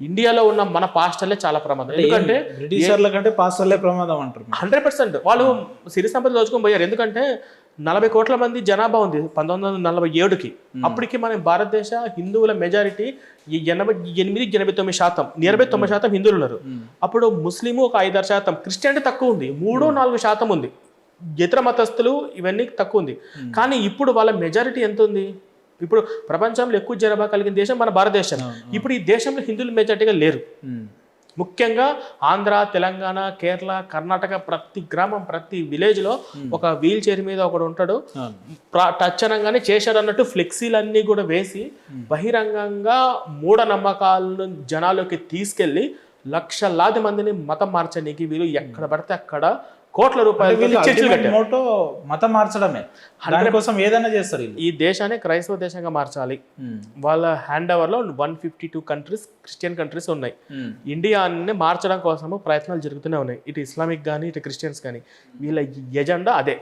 ఇండియాలో ఉన్న మన పాస్టర్లే చాలా ప్రమాదం. ఎందుకంటే బ్రిటిషర్ల కంటే పాస్టర్లే ప్రమాదం అంటారు. 100% వాళ్ళు సిరి సంపద దోచుకొని పోయారు. ఎందుకంటే 40 కోట్ల మంది జనాభా ఉంది 1947కి. అప్పటికి మన భారతదేశ హిందువుల మెజారిటీ 88-89%, 89% హిందువులు ఉన్నారు. అప్పుడు ముస్లిం ఒక 5-6%, క్రిస్టియానిటీ తక్కువ ఉంది, 3-4% ఉంది, ఇతర మతస్థులు ఇవన్నీ తక్కువ ఉంది. కానీ ఇప్పుడు వాళ్ళ మెజారిటీ ఎంత ఉంది? ఇప్పుడు ప్రపంచంలో ఎక్కువ జనాభా కలిగిన దేశం మన భారతదేశం. ఇప్పుడు ఈ దేశంలో హిందువులు మెజారిటీగా లేరు. ముఖ్యంగా ఆంధ్ర, తెలంగాణ, కేరళ, కర్ణాటక ప్రతి గ్రామం, ప్రతి విలేజ్లో ఒక వీల్ చైర్ మీద ఒకడు ఉంటాడు. టచ్ అనగానే చేశాడు అన్నట్టు ఫ్లెక్సీలన్నీ కూడా వేసి బహిరంగంగా మూఢనమ్మకాలను జనాల్లోకి తీసుకెళ్లి లక్షలాది మందిని మతం మార్చడానికి వీళ్ళు ఎక్కడ పడితే అక్కడ కోట్ల రూపాయలు మోటో మతం మార్చడమే. దానికోసం ఏదైనా చేస్తారు. ఈ దేశాన్ని క్రైస్తవ దేశంగా మార్చాలి. వాళ్ళ హ్యాండ్ ఓవర్ లో 152 కంట్రీస్, క్రిస్టియన్ కంట్రీస్ ఉన్నాయి. ఇండియాని మార్చడం కోసము ప్రయత్నాలు జరుగుతూనే ఉన్నాయి. ఇటు ఇస్లామిక్ కానీ ఇటు క్రిస్టియన్స్ కానీ వీళ్ళ ఎజెండా అదే,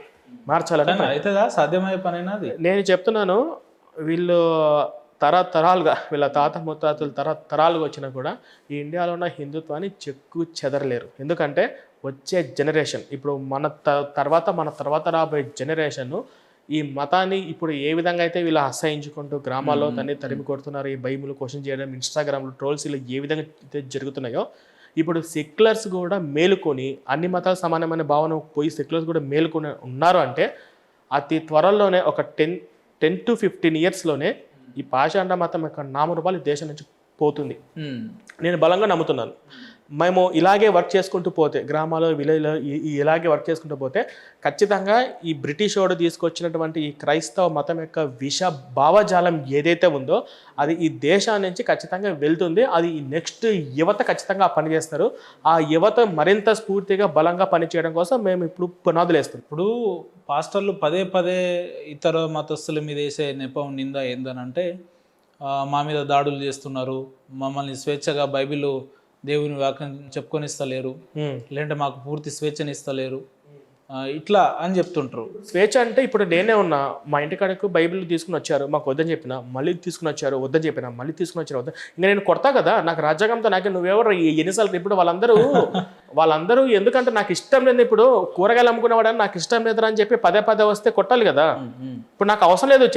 మార్చాలని. అవుతుందా? సాధ్యమయ్యే పనైనా అది? నేను చెప్తున్నాను, వీళ్ళు తరతరాలుగా వీళ్ళ తాత ముత్తాతలు తరాలుగా వచ్చినా కూడా ఈ ఇండియాలో ఉన్న హిందుత్వాన్ని చెక్కు చెదరలేరు. ఎందుకంటే వచ్చే జనరేషన్, ఇప్పుడు మన తర్వాత రాబోయే జనరేషన్ ఈ మతాన్ని ఇప్పుడు ఏ విధంగా అయితే వీళ్ళు అసహించుకుంటూ గ్రామాల్లో తరిమి కొడుతున్నారు, ఈ బైబిల్ క్వశ్చన్ చేయడం, ఇన్స్టాగ్రామ్లో ట్రోల్స్ ఇలా ఏ విధంగా అయితే జరుగుతున్నాయో, ఇప్పుడు సెక్యులర్స్ కూడా మేలుకొని అన్ని మతాలు సమానమైన భావన పోయి సెక్యులర్స్ కూడా మేలుకొని ఉన్నారు అంటే అతి త్వరలోనే ఒక 10 to 15 ఇయర్స్లోనే ఈ పాషాండ మతం యొక్క నామరూపాలు దేశం నుంచి పోతుంది. నేను బలంగా నమ్ముతున్నాను. మేము ఇలాగే వర్క్ చేసుకుంటూ పోతే, గ్రామాల్లో విలేజ్లో ఇలాగే వర్క్ చేసుకుంటూ పోతే ఖచ్చితంగా ఈ బ్రిటిష్ వాడు తీసుకొచ్చినటువంటి ఈ క్రైస్తవ మతం యొక్క విష భావజాలం ఏదైతే ఉందో అది ఈ దేశాన్ని నుంచి ఖచ్చితంగా వెళ్తుంది. అది ఈ నెక్స్ట్ యువత ఖచ్చితంగా పని చేస్తారు. ఆ యువత మరింత స్ఫూర్తిగా బలంగా పనిచేయడం కోసం మేము ఇప్పుడు పునాదులు వేస్తాం. ఇప్పుడు పాస్టర్లు పదే ఇతర మతస్థుల మీద వేసే నెపం నింద ఏందనంటే, మా మీద దాడులు చేస్తున్నారు, మమ్మల్ని స్వేచ్ఛగా బైబిల్ దేవుని వాక్యం చెప్పుకొని ఇస్తలేరు, లేదంటే మాకు పూర్తి స్వేచ్ఛని ఇస్తలేరు, ఇట్లా అని చెప్తుంటారు. స్వేచ్ఛ అంటే ఇప్పుడు నేనే ఉన్నా, మా ఇంటికాడకు బైబిల్ తీసుకుని వచ్చారు, మాకు వద్దని చెప్పినా మళ్ళీ తీసుకుని వచ్చారు, వద్దని చెప్పినా మళ్ళీ తీసుకుని వచ్చారు, వద్ద. ఇంకా నేను కొడతా కదా, నాకు రాజ్యాంగంతో నాకే నువ్వెవరు ఎన్నిసార్లు. ఇప్పుడు వాళ్ళందరూ ఎందుకంటే నాకు ఇష్టం లేదు, ఇప్పుడు కూరగాయలు అమ్ముకునేవాడని నాకు ఇష్టం లేదురా అని చెప్పి పదే వస్తే కొట్టాలి కదా. ఇప్పుడు నాకు అవసరం లేదు,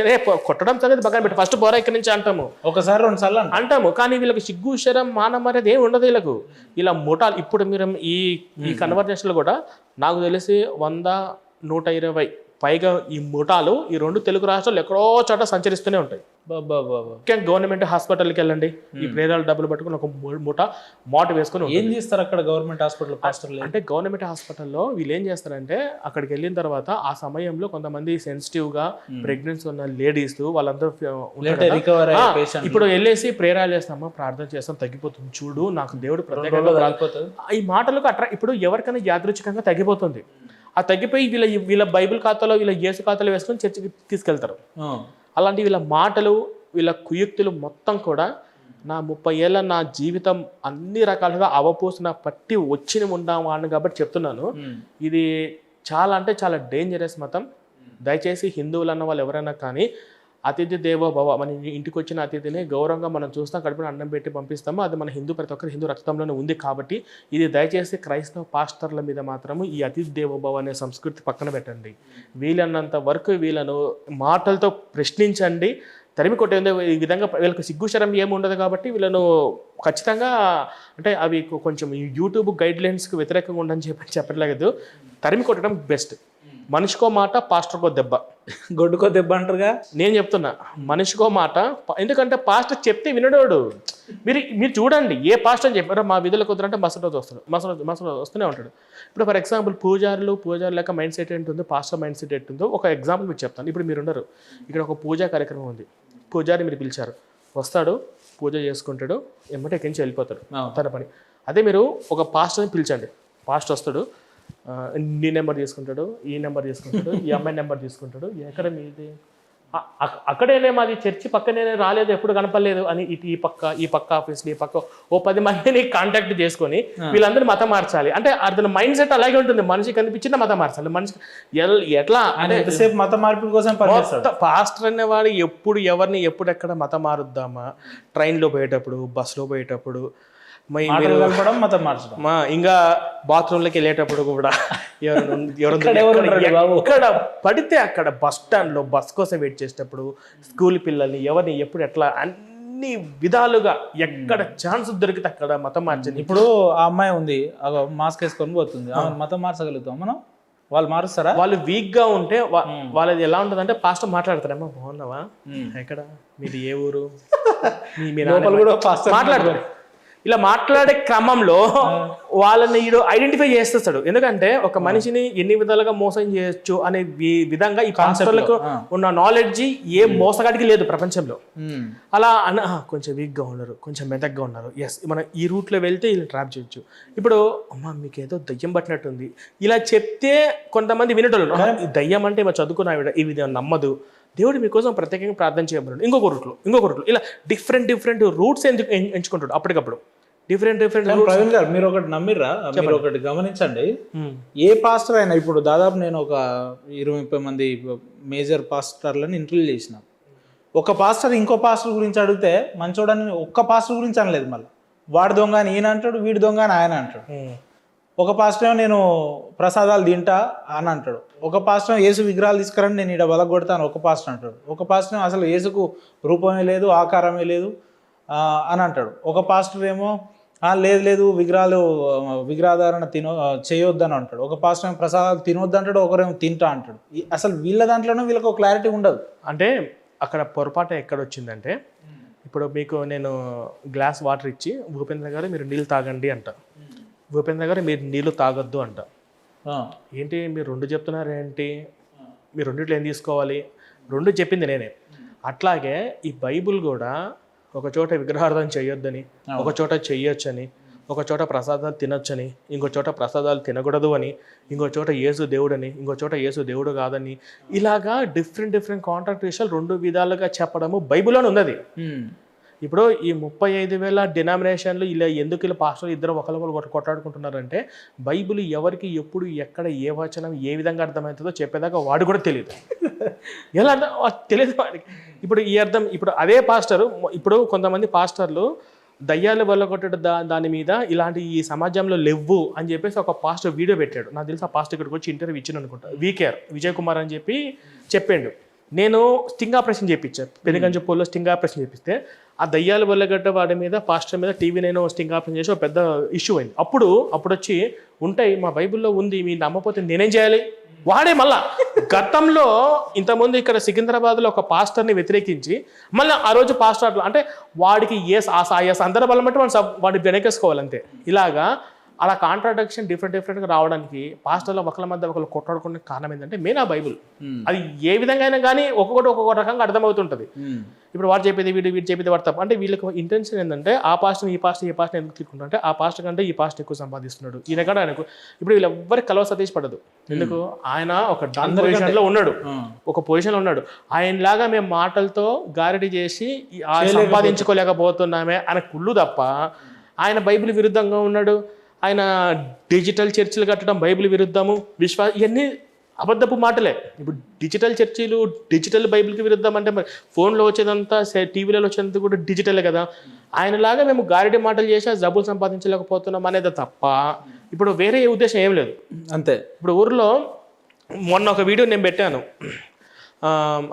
కొట్టడం సంగతి పక్కన పెట్టి ఫస్ట్ పోరా ఇక్కడి నుంచి అంటాము, ఒకసారి 2 సార్లు అంటాము. కానీ వీళ్ళకి సిగ్గు శరం మానం అనేది ఏమి ఉండదు వీళ్ళకు. ఇలా ముఠాలు ఇప్పుడు మీరు ఈ కన్వర్జేషన్లో కూడా నాకు తెలిసి 100-120 పైగా ఈ ముఠాలు ఈ 2 తెలుగు రాష్ట్రాలు ఎక్కడో చోట సంచరిస్తూనే ఉంటాయి. ముఖ్యంగా గవర్నమెంట్ హాస్పిటల్కి వెళ్ళండి, ఈ ప్రేరాలు డబ్బులు పట్టుకుని ఒక మోట వేసుకుని ఏం చేస్తారు అక్కడ గవర్నమెంట్ హాస్పిటల్ పాస్టర్లు? అంటే గవర్నమెంట్ హాస్పిటల్లో వీళ్ళు ఏం చేస్తారంటే అక్కడికి వెళ్ళిన తర్వాత ఆ సమయంలో కొంతమంది సెన్సిటివ్గా ప్రెగ్నెన్సీ ఉన్న లేడీస్ వాళ్ళందరూ ఇప్పుడు వెళ్ళేసి ప్రేరాలు చేస్తామా, ప్రార్థన చేస్తాం, తగ్గిపోతుంది చూడు, నాకు దేవుడు ప్రత్యేకంగా ఈ మాటలకు ఇప్పుడు ఎవరికైనా యాదృచ్ఛికంగా తగ్గిపోతుంది. ఆ తగ్గిపోయి వీళ్ళ బైబిల్ ఖాతాలో వీళ్ళ యేసు ఖాతాలో వేసుకొని చర్చికి తీసుకెళ్తారు. అలాంటి వీళ్ళ మాటలు, వీళ్ళ కుయుక్తులు మొత్తం కూడా నా 30 ఏళ్ళ నా జీవితం అన్ని రకాలుగా అవపోసిన పట్టి వచ్చి ఉన్నాను కాబట్టి చెప్తున్నాను. ఇది చాలా అంటే చాలా డేంజరస్ మతం. దయచేసి హిందువులు అన్న వాళ్ళు ఎవరైనా కానీ అతిథి దేవో భవ, మన ఇంటికి వచ్చిన అతిథిని గౌరవంగా మనం చూస్తాం, కడుపున అన్నం పెట్టి పంపిస్తాము, అది మన ప్రతి ఒక్కరు హిందూ రక్తంలోనే ఉంది. కాబట్టి ఇది దయచేసి క్రైస్తవ పాస్టర్ల మీద మాత్రము ఈ అతిథి దేవో భవ అనే సంస్కృతి పక్కన పెట్టండి. వీళ్ళన్నంత వరకు వీళ్ళను మాటలతో ప్రశ్నించండి, తరిమి కొట్టేందు. ఈ విధంగా వీళ్ళకి సిగ్గుశరం ఏమి ఉండదు కాబట్టి వీళ్ళను ఖచ్చితంగా, అంటే అవి కొంచెం యూట్యూబ్ గైడ్లైన్స్కి వ్యతిరేకంగా ఉండని చెప్పట్లేదు, తరిమి కొట్టడం బెస్ట్. మనిషికో మాట, పాస్టర్కో దెబ్బ, గొడ్డుకో దెబ్బ అంటారుగా. నేను చెప్తున్నా, మనిషికో మాట. ఎందుకంటే పాస్టర్ చెప్తే వినడోడు. మీరు చూడండి, ఏ పాస్టర్ అని చెప్పారో మా విధులు కుదరంటే మసలు వస్తూనే ఉంటాడు. ఇప్పుడు ఫర్ ఎగ్జాంపుల్ పూజారులు యొక్క మైండ్ సెట్ ఏంటుందో, పాస్టర్ మైండ్ సెట్ ఏంటుందో ఒక ఎగ్జాంపుల్ మీకు చెప్తాను. ఇప్పుడు మీరు ఉండరు, ఇక్కడ ఒక పూజా కార్యక్రమం ఉంది, పూజారి మీరు పిలిచారు, వస్తాడు, పూజ చేసుకుంటాడు, ఎమ్మటే ఎక్కడి నుంచి వెళ్ళిపోతాడు తన పని. అదే మీరు ఒక పాస్టర్ని పిలిచండి, పాస్టర్ వస్తాడు, నీ నెంబర్ తీసుకుంటాడు, ఈ నెంబర్ తీసుకుంటాడు, ఈ అమ్మాయి నెంబర్ తీసుకుంటాడు, ఎక్కడ మీది అక్కడేనే మాది చర్చి పక్కనే రాలేదు, ఎప్పుడు కనపడలేదు అని ఈ పక్క ఆఫీస్ ఈ పక్క ఓ 10 మందిని కాంటాక్ట్ చేసుకొని వీళ్ళందరూ మతం మార్చాలి అంటే అతని మైండ్ సెట్ అలాగే ఉంటుంది. మనిషి కనిపించిన మతం మార్చాలి. మనిషి ఎట్లా అంటే మత మార్పిడి కోసం పాస్టర్ అనేవాడు ఎప్పుడు ఎవరిని ఎప్పుడెక్కడ మతం మారుద్దామా, ట్రైన్లో పోయేటప్పుడు, బస్సులో పోయేటప్పుడు, మతం మార్చడం, ఇంకా బాత్రూంలోకి వెళ్ళేటప్పుడు కూడా ఎక్కడ పడితే అక్కడ బస్ స్టాండ్లో బస్ కోసం వెయిట్ చేసేటప్పుడు, స్కూల్ పిల్లల్ని ఎవరిని ఎప్పుడు ఎట్లా అన్ని విధాలుగా ఎక్కడ ఛాన్స్ దొరికితే అక్కడ మతం మార్చింది. ఇప్పుడు ఆ అమ్మాయి ఉంది, మాస్క్ వేసుకొని పోతుంది, మతం మార్చగలుగుతాం మనం? వాళ్ళు మారుస్తారా? వాళ్ళు వీక్ గా ఉంటే వాళ్ళది ఎలా ఉంటుంది అంటే పాస్టర్ మాట్లాడతారేమో, బాగున్నావా, ఎక్కడ మీది ఏ ఊరు, మాట్లాడతారు. ఇలా మాట్లాడే క్రమంలో వాళ్ళని ఐడెంటిఫై చేస్తాడు. ఎందుకంటే ఒక మనిషిని ఎన్ని విధాలుగా మోసం చేయొచ్చు అనే విధంగా ఈ పాస్టర్లకు ఉన్న నాలెడ్జ్ ఏ మోసగాడికి లేదు ప్రపంచంలో. అలా కొంచెం వీక్గా ఉన్నారు, కొంచెం మెదక్గా ఉన్నారు, ఎస్ మనం ఈ రూట్లో వెళ్తే ఇలా ట్రాప్ చేయొచ్చు. ఇప్పుడు అమ్మ మీకు ఏదో దయ్యం పట్టినట్టుంది ఇలా చెప్తే కొంతమంది వినేటోళ్ళు, ఈ దయ్యం అంటే మా చదువుకున్న ఈ విధంగా నమ్మదు, దేవుడు మీకోసం ప్రత్యేకంగా ప్రార్థన చేయమన్నాడు, ఇంకొక రూట్లో ఇలా డిఫరెంట్ రూట్స్ ఎందుకు ఎంచుకుంటాడు అప్పటికప్పుడు. డిఫరెంట్ ప్రవీణ్ గారు, మీరు ఒకటి నమ్మిర్రా? మీరు ఒకటి గమనించండి, ఏ పాస్టర్ అయినా ఇప్పుడు దాదాపు నేను ఒక 20-30 మంది మేజర్ పాస్టర్లను ఇంటర్వ్యూ చేసిన, ఒక పాస్టర్ ఇంకో పాస్టర్ గురించి అడిగితే మంచోడని ఒక్క పాస్టర్ గురించి అనలేదు, మళ్ళీ వాడి దొంగ అని ఈయన అంటాడు, వీడి దొంగ అని ఆయన అంటాడు. ఒక పాస్టర్ నేను ప్రసాదాలు తింటా అని అంటాడు, ఒక పాస్టర్ యేసు విగ్రహాలు తీసుకురండి నేను ఇక్కడ బలగొడతాను ఒక పాస్టర్ అంటాడు, ఒక పాస్టర్ అసలు యేసుకు రూపమే లేదు ఆకారమే లేదు అని అంటాడు, ఒక పాస్టర్ ఏమో లేదు విగ్రహాధారణ చేయొద్దని అంటాడు, ఒక పాస్టర్ ఏమో ప్రసాదాలు తినొద్దు అంటాడు, ఒకరేమో తింటా అంటాడు. అసలు వీళ్ళ దాంట్లోనూ వీళ్ళకి ఒక క్లారిటీ ఉండదు. అంటే అక్కడ పొరపాటు ఎక్కడ వచ్చిందంటే, ఇప్పుడు మీకు నేను గ్లాస్ వాటర్ ఇచ్చి భూపేంద్ర గారు మీరు నీళ్ళు తాగండి అంట, భూపేంద్ర గారు మీరు నీళ్ళు తాగొద్దు అంట. ఏంటి మీరు 2 చెప్తున్నారు ఏంటి, మీరు రెండిట్లో ఏం తీసుకోవాలి? 2 చెప్పింది నేనే. అట్లాగే ఈ బైబుల్ కూడా ఒక చోట విగ్రహార్థం చేయొద్దని, ఒక చోట చెయ్యొచ్చని, ఒక చోట ప్రసాదాలు తినొచ్చని, ఇంకో చోట ప్రసాదాలు తినకూడదు అని, ఇంకో చోట యేసు దేవుడని, ఇంకో చోట యేసు దేవుడు కాదని, ఇలాగా డిఫరెంట్ కాంట్రాక్ట్ విషయాలు 2 విధాలుగా చెప్పడము బైబిల్లోనే ఉన్నది. ఇప్పుడు ఈ 35,000 డినామినేషన్లు ఇలా ఎందుకు ఇలా పాస్టర్లు ఇద్దరు ఒకరికొకరు కొట్లాడుకుంటున్నారంటే, బైబిల్ ఎవరికి ఎప్పుడు ఎక్కడ ఏ వచనం ఏ విధంగా అర్థమవుతుందో చెప్పేదాకా వాడు కూడా తెలియదు. ఎలా తెలియదు వాడికి. ఇప్పుడు ఈ అర్థం, ఇప్పుడు అదే పాస్టరు, ఇప్పుడు కొంతమంది పాస్టర్లు దయ్యాలు వల్లగొట్టడం దాని మీద ఇలాంటి ఈ సమాజంలో లేవు అని చెప్పేసి ఒక పాస్టర్ వీడియో పెట్టాడు. నాకు తెలిసి ఆ పాస్టర్ ఇక్కడికి వచ్చి ఇంటర్వ్యూ ఇచ్చిన అనుకుంటా, వీకేఆర్ విజయ్ కుమార్ అని చెప్పి చెప్పాడు. నేను స్టింగ్ ఆపరేషన్ చేయించాను, పెనుగంజపూర్లో స్టింగ్ ఆపరేషన్ చేపిస్తే ఆ దయ్యాలు వల్లగడ్డ వాడి మీద పాస్టర్ మీద టీవీ నేను స్టింగ్ ఆపరేషన్ చేసి ఒక పెద్ద ఇష్యూ అయింది. అప్పుడు వచ్చి ఉంటాయి మా బైబిల్లో ఉంది, మీరు నమ్మకపోతే నేనేం చేయాలి? వాడే మళ్ళా గతంలో ఇంతకుముందు ఇక్కడ సికింద్రాబాద్లో ఒక పాస్టర్ని వ్యతిరేకించి మళ్ళీ ఆ రోజు పాస్టర్ అట్లా అంటే వాడికి ఆ సందర్భాలను బట్టి మనం వాడిని వెనకేసుకోవాలంతే. ఇలాగా అలా కాంట్రాడిక్షన్ డిఫరెంట్గా రావడానికి పాస్టర్ల ఒకళ్ళ మధ్య ఒకళ్ళు కొట్లాడుకునే కారణం ఏంటంటే మెయిన్ ఆ బైబుల్. అది ఏ విధంగా అయినా కానీ ఒక్కొక్క రకంగా అర్థమవుతుంటుంది. ఇప్పుడు వాడు చెప్పేది వీడు చెప్పేది వాడు తప్ప అంటే వీళ్ళకి ఇంటెన్షన్ ఏంటంటే ఆ పాస్టర్ ఈ పాస్టర్ ఎందుకు తీసుకుంటారంటే ఆ పాస్టర్ కంటే ఈ పాస్టర్ ఎక్కువ సంపాదిస్తున్నాడు ఈయన కూడా ఆయనకు. ఇప్పుడు వీళ్ళెవ్వరికి కలవ సతీష్ పడదు, ఎందుకు ఆయన ఒక డాన్ పొజిషన్లో ఉన్నాడు, ఒక పొజిషన్లో ఉన్నాడు. ఆయనలాగా మేము మాటలతో గారడీ చేసి సంపాదించుకోలేకపోతున్నామే ఆయన కుళ్ళు తప్ప ఆయన బైబిల్ విరుద్ధంగా ఉన్నాడు. ఆయన డిజిటల్ చర్చిలు కట్టడం బైబిల్ విరుద్ధము, ఇవన్నీ అబద్ధపు మాటలే. ఇప్పుడు డిజిటల్ చర్చిలు డిజిటల్ బైబిల్కి విరుద్ధం అంటే మరి ఫోన్లో వచ్చేదంతా టీవీలలో వచ్చేదంతా కూడా డిజిటలే కదా. ఆయనలాగా మేము గారిడి మాటలు చేసి జబ్బులు సంపాదించలేకపోతున్నాం అనేది తప్ప ఇప్పుడు వేరే ఉద్దేశం ఏం లేదు అంతే. ఇప్పుడు ఊర్లో మొన్న ఒక వీడియో నేను పెట్టాను,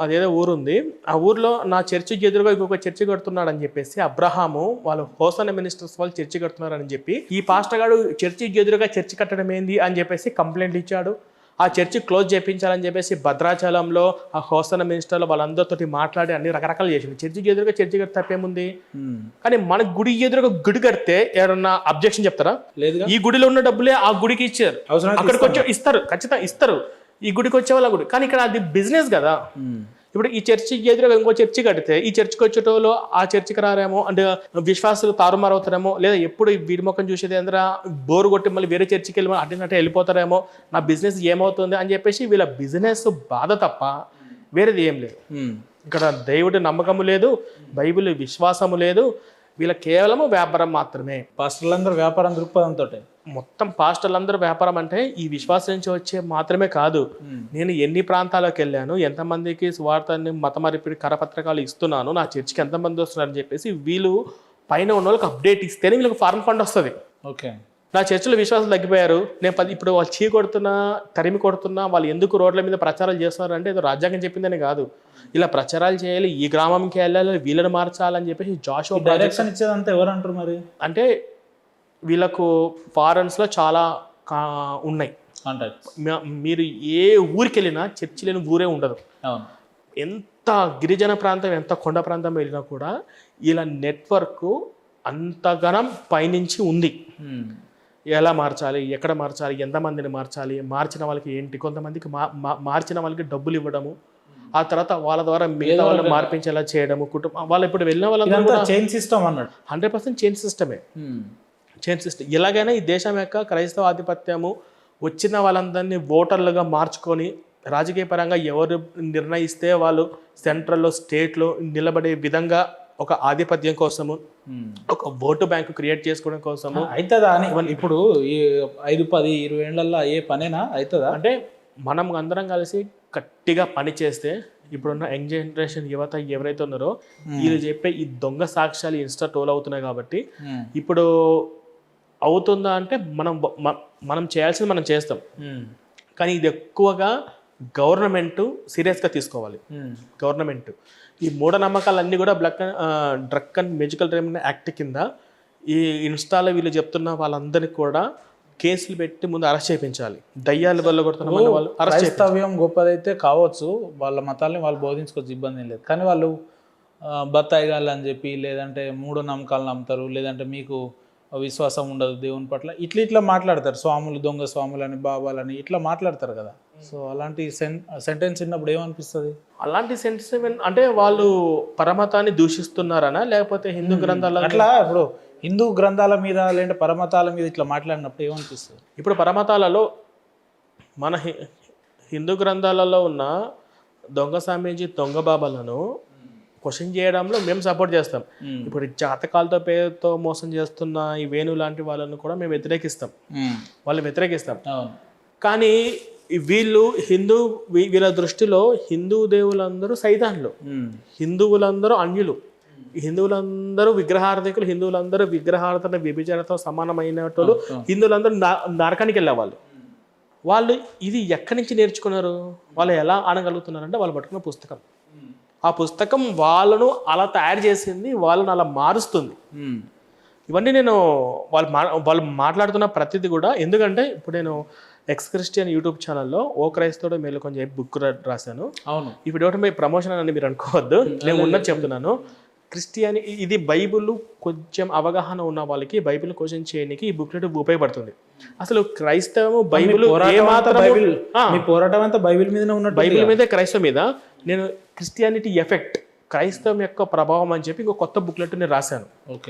అదేదో ఊరుంది, ఆ ఊర్లో నా చర్చికి ఎదురుగా ఇంకొక చర్చి కడుతున్నాడు అని చెప్పేసి అబ్రహాము వాళ్ళు హోసన్న మినిస్టర్స్ వాళ్ళు చర్చి కడుతున్నారని చెప్పి ఈ పాస్టర్ గారు చర్చికి ఎదురుగా చర్చి కట్టడం ఏంది అని చెప్పేసి కంప్లైంట్ ఇచ్చాడు. ఆ చర్చి క్లోజ్ చేయించాలని చెప్పేసి భద్రాచలంలో ఆ హోసన్న మినిస్టర్లు వాళ్ళందరితో మాట్లాడి అన్ని రకరకాలు చేసింది. చర్చికి ఎదురుగా చర్చి కడితే తప్పేముంది? కానీ మన గుడి ఎదురుగా గుడి కడితే ఎవరన్నా అబ్జెక్షన్ చెప్తారా? లేదు. ఈ గుడిలో ఉన్న డబ్బులే ఆ గుడికి ఇచ్చారు, అక్కడికి వచ్చి ఇస్తారు, ఖచ్చితంగా ఇస్తారు ఈ గుడికి వచ్చే వాళ్ళ గుడి. కానీ ఇక్కడ అది బిజినెస్ కదా. ఇప్పుడు ఈ చర్చికి ఎదురుగా ఇంకో చర్చి కడితే ఈ చర్చికి వచ్చేటోళ్ళు ఆ చర్చికి రారేమో అంటే విశ్వాసులు తారుమారవుతారేమో, లేదా ఎప్పుడు వీడి ముఖం చూసేది అందరూ బోరు కొట్టి మళ్ళీ వేరే చర్చికి వెళ్ళి అడ్డంటే వెళ్ళిపోతారేమో, నా బిజినెస్ ఏమవుతుంది అని చెప్పేసి వీళ్ళ బిజినెస్ బాధ తప్ప వేరేది ఏం లేదు. ఇక్కడ దేవుడి నమ్మకము లేదు, బైబిల్ విశ్వాసము లేదు, వీళ్ళ కేవలము వ్యాపారం మాత్రమే. పాస్టర్లందరూ వ్యాపారం దృక్పథంతో మొత్తం పాస్టర్లందరూ వ్యాపారం అంటే ఈ విశ్వాసం నుంచి వచ్చే మాత్రమే కాదు. నేను ఎన్ని ప్రాంతాలకు వెళ్ళాను, ఎంతమందికి స్వార్థాన్ని మతమరిపిడి కరపత్రకాలు ఇస్తున్నాను, నా చర్చికి ఎంతమంది వస్తున్నారని చెప్పేసి వీళ్ళు పైన ఉన్న వాళ్ళకి అప్డేట్ ఇస్తేనే వీళ్ళకి ఫారెన్ ఫండ్ వస్తుంది. ఓకే, నా చర్చిలో విశ్వాసం తగ్గిపోయారు, నేను ఇప్పుడు వాళ్ళు చీ కొడుతున్నా, తరిమి కొడుతున్నా, వాళ్ళు ఎందుకు రోడ్ల మీద ప్రచారాలు చేస్తున్నారు అంటే ఏదో రాజ్యాంగం చెప్పిందని కాదు, ఇలా ప్రచారాలు చేయాలి, ఈ గ్రామంకి వెళ్ళాలి, వీళ్ళని మార్చాలని చెప్పేసి జాషువా డైరెక్షన్ ఇచ్చేదంతా ఎవరు అంటారు మరి? అంటే వీళ్ళకు ఫారెన్స్లో చాలా ఉన్నాయి. మీరు ఏ ఊరికి వెళ్ళినా చర్చి లేని ఊరే ఉండదు. ఎంత గిరిజన ప్రాంతం, ఎంత కొండ ప్రాంతం వెళ్ళినా కూడా ఇలా నెట్వర్క్ అంతగనం పైనుంచి ఉంది. ఎలా మార్చాలి, ఎక్కడ మార్చాలి, ఎంతమందిని మార్చాలి, మార్చిన వాళ్ళకి ఏంటి, కొంతమందికి మార్చిన వాళ్ళకి డబ్బులు ఇవ్వడము, ఆ తర్వాత వాళ్ళ ద్వారా మిగతా వాళ్ళని మార్పించేలా చేయడము, కుటుంబం వాళ్ళు ఇప్పుడు వెళ్ళిన వాళ్ళందరూ చైన్ సిస్టమ్ అన్నాడు. 100% చైన్ సిస్టమే. చైన్ సిస్టమ్ ఎలాగైనా ఈ దేశం యొక్క క్రైస్తవ ఆధిపత్యము వచ్చిన వాళ్ళందరినీ ఓటర్లుగా మార్చుకొని రాజకీయ పరంగా ఎవరు నిర్ణయిస్తే వాళ్ళు సెంట్రల్లో స్టేట్లో నిలబడే విధంగా ఒక ఆధిపత్యం కోసము, ఒక ఓటు బ్యాంకు క్రియేట్ చేసుకోవడం కోసము అవుతుందా అని ఇప్పుడు ఈ 5, 10, 20 ఏళ్లలో ఏ పనేనా అవుతుందా? అంటే మనం అందరం కలిసి గట్టిగా పని చేస్తే ఇప్పుడున్న యంగ్ జనరేషన్ యువత ఎవరైతే ఉన్నారో వీళ్ళు చెప్పే ఈ దొంగ సాక్ష్యాలు ఇన్స్టా టోల్ అవుతున్నాయి కాబట్టి ఇప్పుడు అవుతుందా అంటే మనం చేయాల్సింది మనం చేస్తాం, కానీ ఇది ఎక్కువగా గవర్నమెంట్ సీరియస్గా తీసుకోవాలి. గవర్నమెంట్ ఈ మూఢనమ్మకాలన్నీ కూడా drug and medical treatment act కింద ఈ ఇన్స్టాలో వీళ్ళు చెప్తున్న వాళ్ళందరినీ కూడా కేసులు పెట్టి ముందు అరెస్ట్ చేయించాలి. దయ్యాల వల్ల కొడుతున్న వాళ్ళు క్రైస్తవ్యం గొప్పదైతే కావచ్చు, వాళ్ళ మతాలని వాళ్ళు బోధించుకోవచ్చు, ఇబ్బంది ఏం లేదు. కానీ వాళ్ళు బత్తాయిగాళ్ళు అని చెప్పి, లేదంటే మూఢనమ్మకాలు నమ్ముతారు, లేదంటే మీకు విశ్వాసం ఉండదు దేవుని పట్ల, ఇట్లా మాట్లాడతారు. స్వాములు దొంగ స్వాములని, బాబాలని ఇట్లా మాట్లాడతారు కదా. సో అలాంటి సెంటెన్స్ విన్నప్పుడు ఏమనిపిస్తుంది? అలాంటి సెంటెన్స్ అంటే వాళ్ళు పరమతాన్ని దూషిస్తున్నారనా, లేకపోతే హిందూ గ్రంథాల అట్లా ఇప్పుడు హిందూ గ్రంథాల మీద లేదంటే పరమతాల మీద ఇట్లా మాట్లాడినప్పుడు ఏమనిపిస్తుంది? ఇప్పుడు పరమతాలలో మన హిందూ గ్రంథాలలో ఉన్న దొంగ స్వామీజీ, దొంగ బాబాలను క్వశ్చన్ చేయడంలో మేము సపోర్ట్ చేస్తాం. ఇప్పుడు జాతకాలతో పేరుతో మోసం చేస్తున్న ఈ వేణు లాంటి వాళ్ళను కూడా మేము వ్యతిరేకిస్తాం, వాళ్ళు వ్యతిరేకిస్తాం. కానీ వీళ్ళ దృష్టిలో హిందూ దేవులందరూ సైతాన్లు, హిందువులందరూ అన్యులు, హిందువులందరూ విగ్రహార్థకులు, హిందువులందరూ విగ్రహార్థన వ్యభిచారంతో సమానమైనట్లు, హిందువులందరూ నరకానికి వెళ్ళేవాళ్ళు. వాళ్ళు ఇది ఎక్కడి నుంచి నేర్చుకున్నారు, వాళ్ళు ఎలా అనగలుగుతున్నారంటే వాళ్ళు పట్టుకున్న పుస్తకం. ఆ పుస్తకం వాళ్ళను అలా తయారు చేసింది, వాళ్ళను అలా మారుస్తుంది. ఇవన్నీ నేను వాళ్ళు మాట్లాడుతున్న ప్రతిదీ కూడా, ఎందుకంటే ఇప్పుడు నేను ఎక్స్ క్రిస్టియన్ యూట్యూబ్ ఛానల్లో ఓ క్రైస్తవుడు మేలుకొని చెప్పి బుక్ రాశాను. అవును, ఇప్పుడు ఒకటి మీ ప్రమోషన్ అని మీరు అనుకోవద్దు, నేను ఉన్నది చెప్తున్నాను. క్రిస్టియన్ ఇది బైబిల్ కొంచెం అవగాహన ఉన్న వాళ్ళకి బైబిల్ క్వశ్చన్ చేయడానికి ఈ బుక్లెట్ ఉపయోగపడుతుంది. అసలు క్రైస్తవము బైబిల్ పోరాటం అంతా బైబిల్ మీద ఉన్నట్టు, బైబిల్ మీద క్రైస్తవం మీద. నేను క్రిస్టియానిటీ ఎఫెక్ట్, క్రైస్తవం యొక్క ప్రభావం అని చెప్పి ఇంకో కొత్త బుక్లెట్ నేను రాశాను.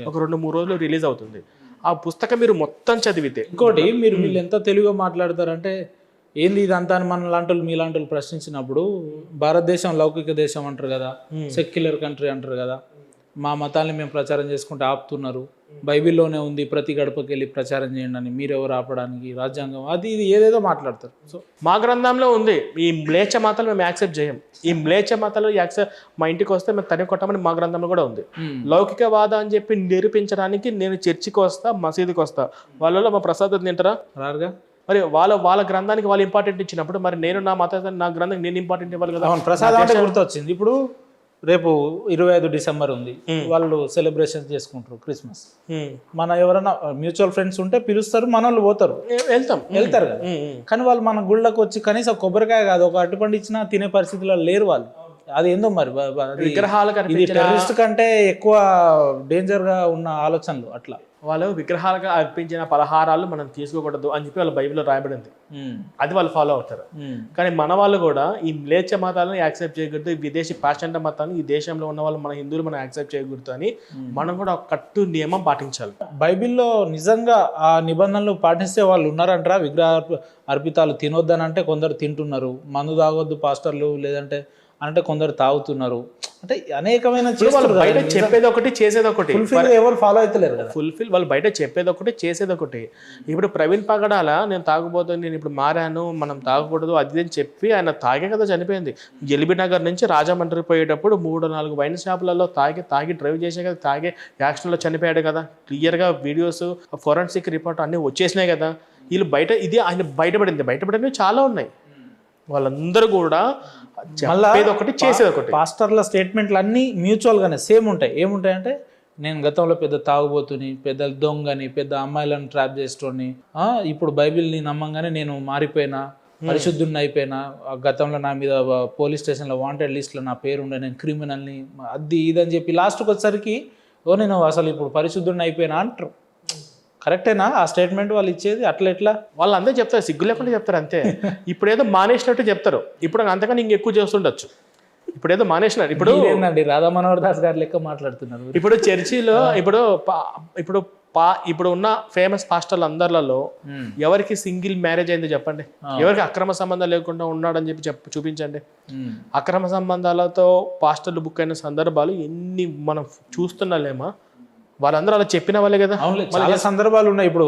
ఒక 2-3 రోజులు రిలీజ్ అవుతుంది. ఆ పుస్తకం మీరు మొత్తం చదివితే, ఇంకోటి మీరు వీళ్ళు ఎంత తెలుగుగా మాట్లాడతారంటే ఏంది ఇదంతా అని మన లాంటి మీ లాంటి ప్రశ్నించినప్పుడు, భారతదేశం లౌకిక దేశం అంటారు కదా, సెక్యులర్ కంట్రీ అంటారు కదా, మా మతాన్ని మేము ప్రచారం చేసుకుంటే ఆపుతున్నారు, బైబిల్లోనే ఉంది ప్రతి గడపకి వెళ్ళి ప్రచారం చేయండి అని, మీరెవరు ఆపడానికి, రాజ్యాంగం అది ఇది ఏదేదో మాట్లాడతారు. సో మా గ్రంథంలో ఉంది, ఈ మ్లేచ్ఛ మతాలు మేము యాక్సెప్ట్ చేయం, ఈ మ్లేచ్ఛ మతాలు మా ఇంటికి వస్తే మేము తని కొట్టమని మా గ్రంథంలో కూడా ఉంది. లౌకికవాద అని చెప్పి నిరూపించడానికి నేను చర్చికి వస్తా, మసీదుకి వస్తా, వాళ్ళలో మా ప్రసాదం తింటారా? రారుగా. మరి వాళ్ళ గ్రంథానికి వాళ్ళు ఇంపార్టెంట్ ఇచ్చినప్పుడు మరి నేను నా మతాన్ని, నా గ్రంథానికి నేను ఇంపార్టెంట్ ఇవ్వాలి కదా. ప్రసాదం అంటే గుర్తొచ్చింది, ఇప్పుడు రేపు 25 డిసెంబర్ ఉంది, వాళ్ళు సెలబ్రేషన్ చేసుకుంటారు క్రిస్మస్. మన ఎవరైనా మ్యూచువల్ ఫ్రెండ్స్ ఉంటే పిలుస్తారు, మన వాళ్ళు పోతారు, వెళ్తారు కదా. కానీ వాళ్ళు మన గుళ్ళకి వచ్చి కనీసం కొబ్బరికాయ కాదు, ఒక అరటిపండు ఇచ్చినా తినే పరిస్థితిలో లేరు వాళ్ళు. అది ఏందో మరి, ఇది టెర్రరిస్ట్ కంటే ఎక్కువ డేంజర్ గా ఉన్న ఆలోచనలు. అట్లా వాళ్ళు విగ్రహాలుగా అర్పించిన పలహారాలు మనం తీసుకోకూడదు అని చెప్పి వాళ్ళ బైబిల్లో రాయబడింది, అది వాళ్ళు ఫాలో అవుతారు. కానీ మన వాళ్ళు కూడా ఈ మ్లేచ్ఛ మతాలను యాక్సెప్ట్ చేయకూడదు, విదేశీ పాశ్చాత్య మతాన్ని ఈ దేశంలో ఉన్న వాళ్ళు, మన హిందువులు మనం యాక్సెప్ట్ చేయకూడదు అని మనం కూడా ఒక కట్టు నియమం పాటించాలి. బైబిల్లో నిజంగా ఆ నిబంధనలు పాటిస్తే వాళ్ళు ఉన్నారంటారా? విగ్రహ అర్పితాలు తినొద్దని అంటే కొందరు తింటున్నారు, మందు తాగొద్దు పాస్టర్లు, లేదంటే అంటే కొందరు తాగుతున్నారు, అంటే అనేకమైన వాళ్ళు బయట చెప్పేది ఒకటి చేసేది ఒకటి, ఎవరు ఫాలో అవుతలేరు కదా. ఫుల్ఫిల్ వాళ్ళు బయట చెప్పేది ఒకటి చేసేది ఒకటి. ఇప్పుడు ప్రవీణ్ పగడాల నేను తాగుబోతుంది, నేను ఇప్పుడు మారాను, మనం తాగకూడదు అది అని చెప్పి ఆయన తాగే కదా చనిపోయింది. ఎల్బీ నగర్ నుంచి రాజమండ్రి పోయేటప్పుడు 3-4 వైన్ షాపులలో తాగి డ్రైవ్ చేసే కదా, తాగే యాక్సిడెంట్లో చనిపోయాడు కదా. క్లియర్గా వీడియోస్, ఫోరెన్సిక్ రిపోర్ట్ అన్నీ వచ్చేసినాయి కదా. వీళ్ళు బయట ఇది ఆయన బయటపడినవి చాలా ఉన్నాయి. వాళ్ళందరూ కూడా చెప్పేది ఒకటి చేసేది ఒకటి. పాస్టర్ల స్టేట్మెంట్లు అన్నీ మ్యూచువల్గానే సేమ్ ఉంటాయి. ఏముంటాయంటే నేను గతంలో పెద్ద తాగుబోతుని, పెద్ద దొంగని, పెద్ద అమ్మాయిలను ట్రాప్ చేసేటోని, ఇప్పుడు బైబిల్ని నమ్మంగానే నేను మారిపోయినా, పరిశుద్ధుడిని అయిపోయినా, గతంలో నా మీద పోలీస్ స్టేషన్లో వాంటెడ్ లిస్ట్లో నా పేరు ఉండే, నేను క్రిమినల్ని, అది ఇదని చెప్పి లాస్ట్కి వచ్చేసరికి నేను అసలు ఇప్పుడు పరిశుద్ధుడిని అయిపోయినా అంటారు. కరెక్టేనా ఆ స్టేట్మెంట్ వాళ్ళు ఇచ్చేది? అట్లా ఎట్లా? వాళ్ళు అందరూ చెప్తారు, సిగ్గు లేకుండా చెప్తారు అంతే. ఇప్పుడు ఏదో మానేసినట్టు చెప్తారు, ఇప్పుడు అంతకన్నా ఇంకెక్కువ చేస్తుండొచ్చు. ఇప్పుడు ఏదో మానేసినారు. ఇప్పుడు ఏంటండి రాధా మనోహర్ దాస్ గారు లెక్క మాట్లాడుతున్నారు. ఇప్పుడు చర్చిలో ఇప్పుడు ఉన్న ఫేమస్ పాస్టర్లు అందరిలో ఎవరికి సింగిల్ మ్యారేజ్ అయింది చెప్పండి? ఎవరికి అక్రమ సంబంధం లేకుండా ఉన్నాడని చెప్పి చూపించండి. అక్రమ సంబంధాలతో పాస్టర్లు బుక్ అయిన సందర్భాలు ఎన్ని మనం చూస్తున్నాలేమా? వాళ్ళందరూ అలా చెప్పిన వాళ్ళే కదా. చాలా సందర్భాలు ఉన్నాయి. ఇప్పుడు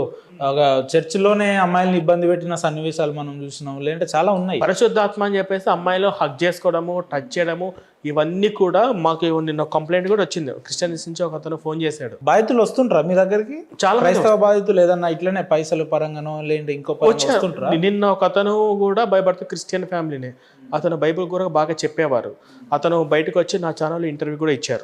చర్చిలోనే అమ్మాయిల్ని ఇబ్బంది పెట్టిన సన్నివేశాలు మనం చూసినాం, లేదంటే చాలా ఉన్నాయి. పరిశుద్ధాత్మ అని చెప్పేసి అమ్మాయిలు హక్ చేసుకోవడము, టచ్ చేయడము, ఇవన్నీ కూడా మాకు నిన్న కంప్లైంట్ కూడా వచ్చింది. క్రిస్టియన్స్ నుంచి ఒక అతను ఫోన్ చేశాడు. బాధితులు వస్తుంటారా మీ దగ్గరికి? చాలా క్రైస్తవ బాధితులు ఏదన్నా ఇట్లనే పైసలు పరంగానో లేదంటే ఇంకో వస్తుంటారా? నిన్న ఒక అతను కూడా భయపడుతూ క్రిస్టియన్ ఫ్యామిలీనే, అతను బైబిల్ కూడా బాగా చెప్పేవారు. అతను బయటకు వచ్చి నా ఛానల్ ఇంటర్వ్యూ కూడా ఇచ్చారు.